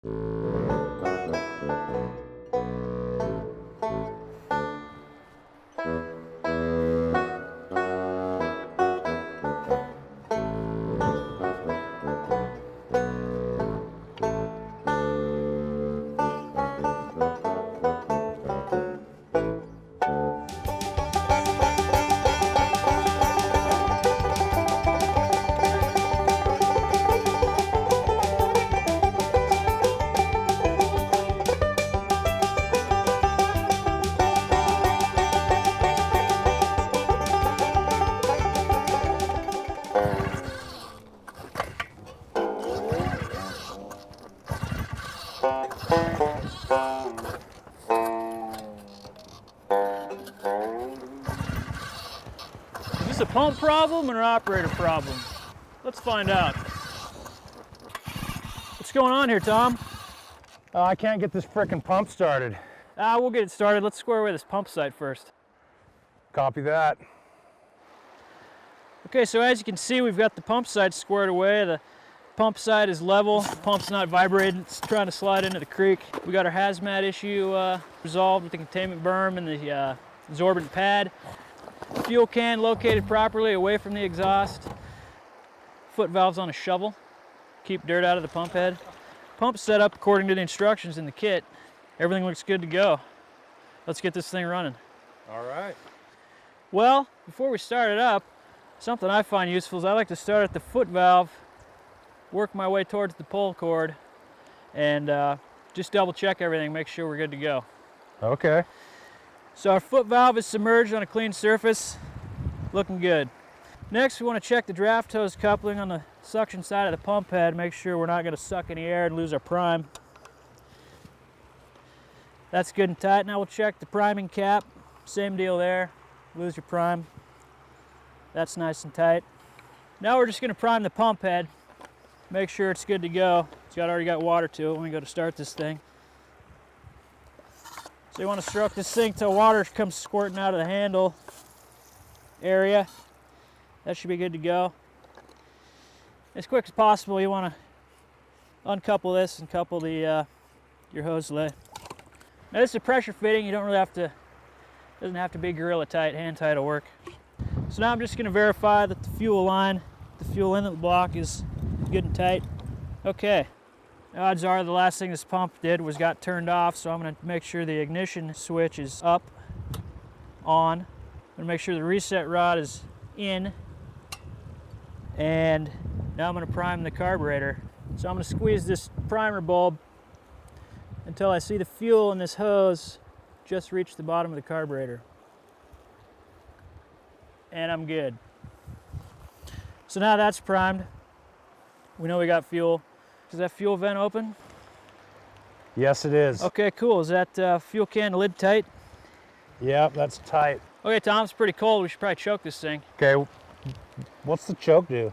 Is this a pump problem or an operator problem? Let's find out. What's going on here, Tom? I can't get this frickin' pump started. We'll get it started. Let's square away this pump site first. Copy that. Okay, so as you can see, we've got the pump site squared away. The pump site is level. The pump's not vibrating. It's trying to slide into the creek. We got our hazmat issue resolved with the containment berm and the absorbent pad. Fuel can located properly away from the exhaust. Foot valves on a shovel. Keep dirt out of the pump head. Pump set up according to the instructions in the kit. Everything looks good to go. Let's get this thing running. All right. Well, before we start it up, something I find useful is I like to start at the foot valve, work my way towards the pull cord, and just double check everything, make sure we're good to go. Okay. So our foot valve is submerged on a clean surface, looking good. Next, we want to check the draft hose coupling on the suction side of the pump head, make sure we're not going to suck any air and lose our prime. That's good and tight. Now we'll check the priming cap. Same deal there. Lose your prime. That's nice and tight. Now we're just going to prime the pump head. Make sure it's good to go. It's already got water to it when we go to start this thing. So you want to stroke this thing till water comes squirting out of the handle area. That should be good to go. As quick as possible, you want to uncouple this and couple the your hose lay. Now this is a pressure fitting. You don't really have to, doesn't have to be gorilla tight. Hand tight will work. So now I'm just going to verify that the fuel line, the fuel inlet block is good and tight. Okay. Odds are the last thing this pump did was got turned off, so I'm going to make sure the ignition switch is up, on. I'm going to make sure the reset rod is in, and now I'm going to prime the carburetor. So I'm going to squeeze this primer bulb until I see the fuel in this hose just reach the bottom of the carburetor. And I'm good. So now that's primed. We know we got fuel. Is that fuel vent open? Yes, it is. Okay, cool. Is that fuel can lid tight? Yep, that's tight. Okay, Tom, it's pretty cold. We should probably choke this thing. Okay, what's the choke do?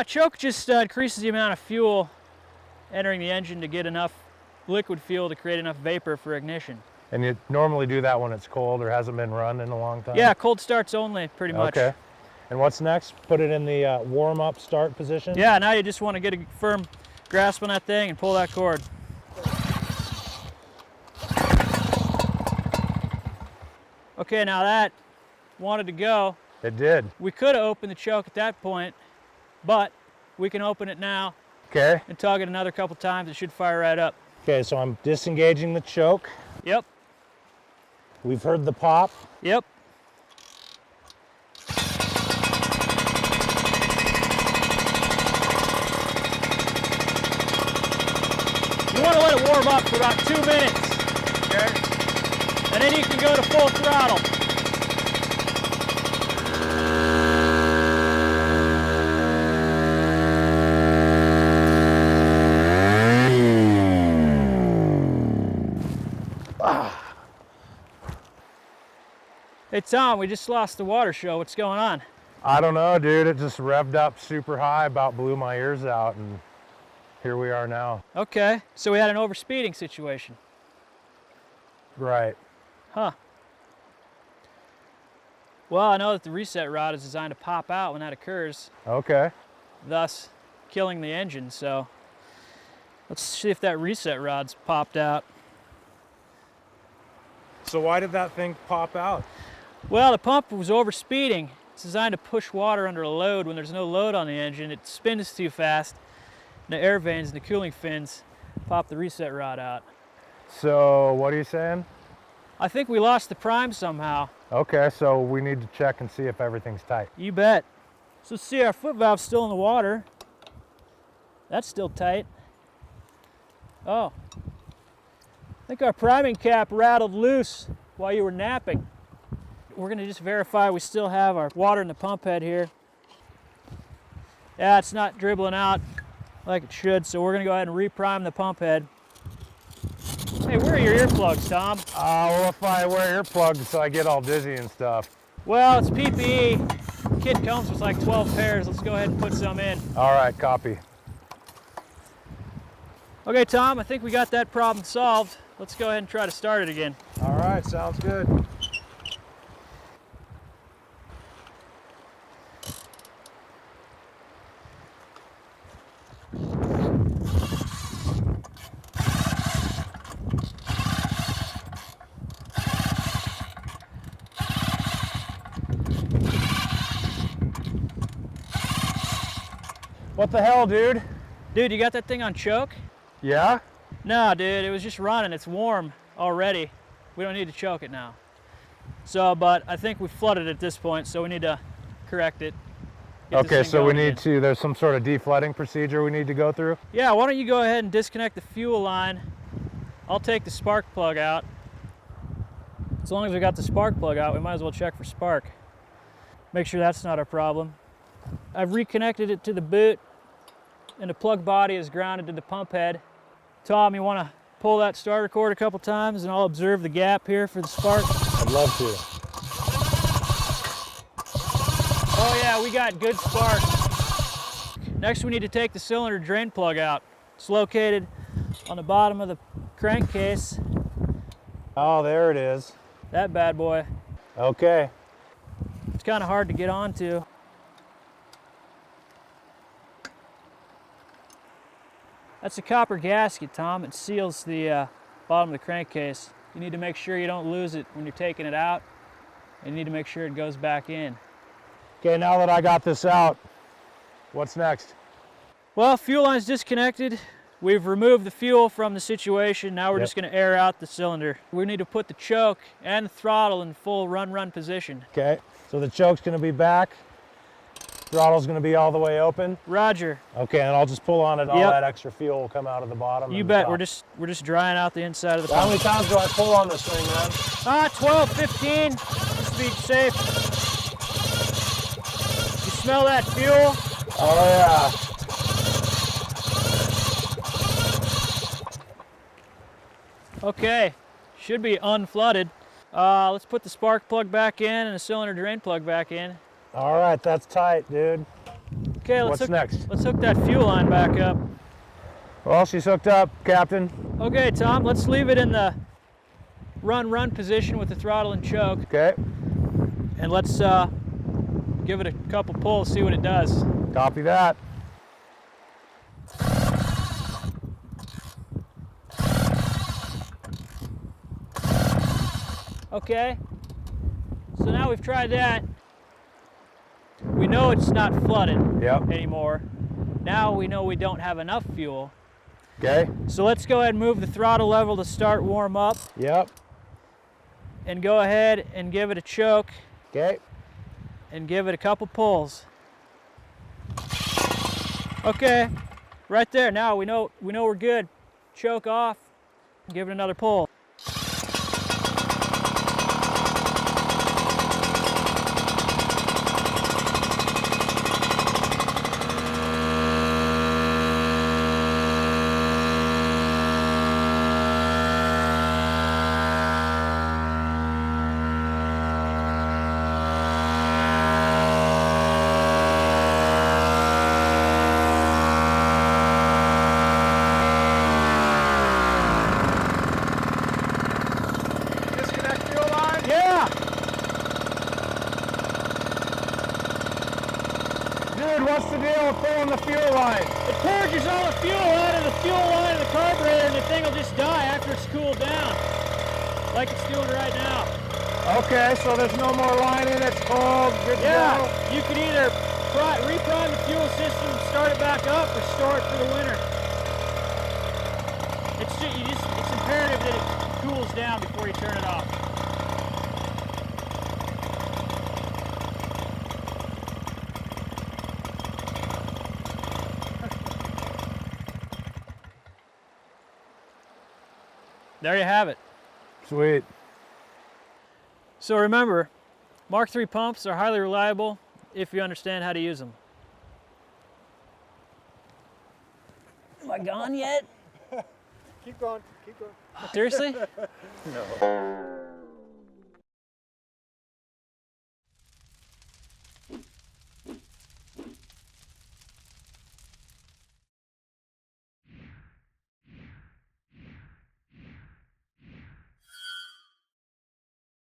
Choke just increases the amount of fuel entering the engine to get enough liquid fuel to create enough vapor for ignition. And you normally do that when it's cold or hasn't been run in a long time? Yeah, cold starts only, pretty much. Okay. And what's next? Put it in the warm-up start position? Yeah, now you just want to get a firm grasp on that thing and pull that cord. Okay, now that wanted to go. It did. We could have opened the choke at that point, but we can open it now. Okay. And tug it another couple times. It should fire right up. Okay, so I'm disengaging the choke. Yep. We've heard the pop. Yep. You want to let it warm up for about 2 minutes. Okay. And then you can go to full throttle. Hey Tom, we just lost the water show. What's going on? I don't know, dude. It just revved up super high, about blew my ears out, and here we are now. Okay, so we had an overspeeding situation. Right. Huh. Well, I know that the reset rod is designed to pop out when that occurs. Okay. Thus killing the engine, so Let's see if that reset rod's popped out. So why did that thing pop out? Well, the pump was overspeeding. It's designed to push water under a load. When there's no load on the engine, it spins too fast. And the air vanes and the cooling fins pop the reset rod out. So what are you saying? I think we lost the prime somehow. Okay, so we need to check and see if everything's tight. You bet. So see, our foot valve's still in the water. That's still tight. Oh. I think our priming cap rattled loose while you were napping. We're gonna just verify we still have our water in the pump head here. Yeah, it's not dribbling out like it should, so we're gonna go ahead and reprime the pump head. Hey, where are your earplugs, Tom? Well, if I wear earplugs, I get all dizzy and stuff. Well, it's PPE. The kit comes with like 12 pairs. Let's go ahead and put some in. All right, copy. Okay, Tom, I think we got that problem solved. Let's go ahead and try to start it again. All right, sounds good. What the hell, dude? Dude, you got that thing on choke? Yeah? No, dude, it was just running. It's warm already. We don't need to choke it now. So, but I think we flooded it at this point, so we need to correct it. Okay, so we need to, there's some sort of deflooding procedure we need to go through? Yeah, why don't you go ahead and disconnect the fuel line. I'll take the spark plug out. As long as we got the spark plug out, we might as well check for spark. Make sure that's not a problem. I've reconnected it to the boot, and the plug body is grounded to the pump head. Tom, you want to pull that starter cord a couple times and I'll observe the gap here for the spark? I'd love to. Oh yeah, we got good spark. Next we need to take the cylinder drain plug out. It's located on the bottom of the crankcase. Oh, there it is. That bad boy. Okay. It's kind of hard to get onto. That's a copper gasket, Tom. It seals the bottom of the crankcase. You need to make sure you don't lose it when you're taking it out. And you need to make sure it goes back in. Okay, now that I got this out, what's next? Well, fuel line's disconnected. We've removed the fuel from the situation. Now we're just going to air out the cylinder. We need to put the choke and the throttle in full run position. Okay, so the choke's going to be back. Throttle's going to be all the way open. Roger. Okay, and I'll just pull on it. All that extra fuel will come out of the bottom. You bet. We're just drying out the inside of the pump. How many times do I pull on this thing, man? 12, 15. Just to be safe. You smell that fuel? Oh yeah. Okay, should be unflooded. Let's put the spark plug back in and the cylinder drain plug back in. All right, that's tight, dude. Okay, What's next? Let's hook that fuel line back up. Well, she's hooked up, Captain. Okay, Tom, let's leave it in the run position with the throttle and choke. Okay. And let's give it a couple pulls, see what it does. Copy that. Okay, so now we've tried that. We know it's not flooded anymore. Now we know we don't have enough fuel. Okay. So let's go ahead and move the throttle level to start warm up. Yep. And go ahead and give it a choke. Okay. And give it a couple pulls. Okay, right there. Now we know we're good. Choke off and give it another pull. Dude, what's the deal with pulling the fuel line? It purges all the fuel out of the fuel line of the it'll just die after it's cooled down, like it's doing right now. Okay, so there's no more lining, it's cold, good to go. You could either reprime the fuel system and start it back up, or store it for the winter. It's imperative that it cools down before you turn it off. There you have it. Sweet. So remember, Mark III pumps are highly reliable if you understand how to use them. Am I gone yet? Keep going, keep going. Seriously? No.